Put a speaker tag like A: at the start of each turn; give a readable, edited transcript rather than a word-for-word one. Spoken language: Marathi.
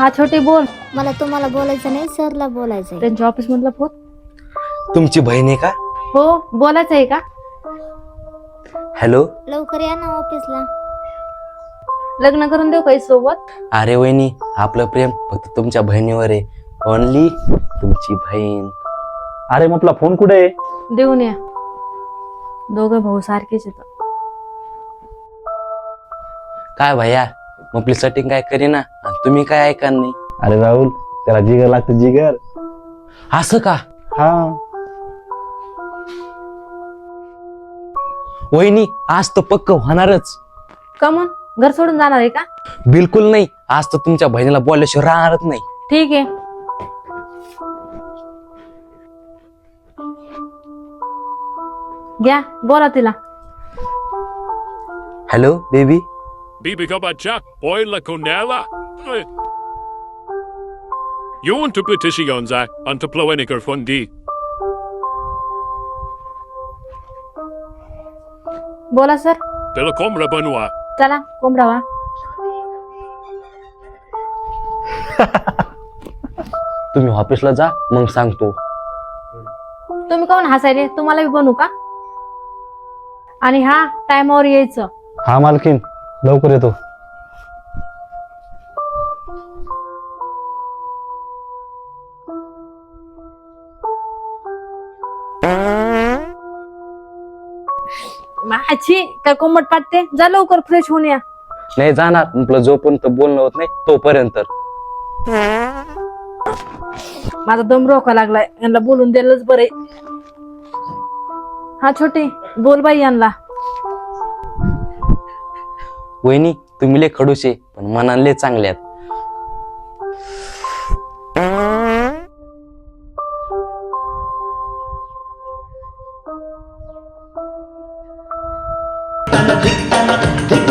A: हा छोटी बोल.
B: मला तुम्हाला बोलायचं नाही, सरला बोलायचंय.
A: त्यांच्या ऑफिस मधला फोन.
C: तुमची बहीण आहे का?
A: हो, बोलायचं आहे का?
C: हॅलो.
B: लवकर या ना ऑफिसला.
A: लग्न करून देऊ काही सोबत?
C: अरे वहिनी, आपलं प्रेम फक्त तुमच्या बहिणीवर आहे. ओनली तुमची बहीण.
D: अरे मग आपला फोन कुठे आहे?
A: देऊन या. दोघं भाऊ सारखेच येतात.
C: काय भैया, मग आपली सेटिंग काय करीना आणि तुम्ही काय ऐका नाही.
D: अरे राहुल, त्याला जिगर लागतं, जिगर.
C: असं का?
D: हा.
C: वहिनी, आज तर पक्क होणारच.
A: का मग घर सोडून जाणार आहे का?
C: बिलकुल नाही. आज तर तुमच्या बहिणीला बोलल्याशिवाय राहणारच नाही.
A: ठीक आहे. घ्या, बोला तिला.
C: Hello baby.
E: Bibi ka ba Jack boy la kunela? You want to put ishi on za on to blow any fundi.
A: बोला सर.
E: Dela komra banwa.
A: चला कोंबडावा.
C: तुम्ही ऑफिसला जा, मग सांगतो.
A: तुम्ही कोण हसायले? तुम्हाला बी बनवू का? आणि हा, टाइमावर यायचं.
D: हा मालकीन, लवकर येतो.
A: माझी काय कोंबट पाडते? जा लवकर फ्रेश होऊन या.
C: नाही जाणार. आपलं जोपर्यंत बोलणं होत नाही तोपर्यंत.
A: माझा दम रोखा लागलाय. यांना बोलून दिलंच बरे. हा छोटी बोल बाई यांना.
C: वहिनी, तुम्ही लय खडूशे पण मनाने लय चांगल्यात.
F: Tic-tac, tic-tac.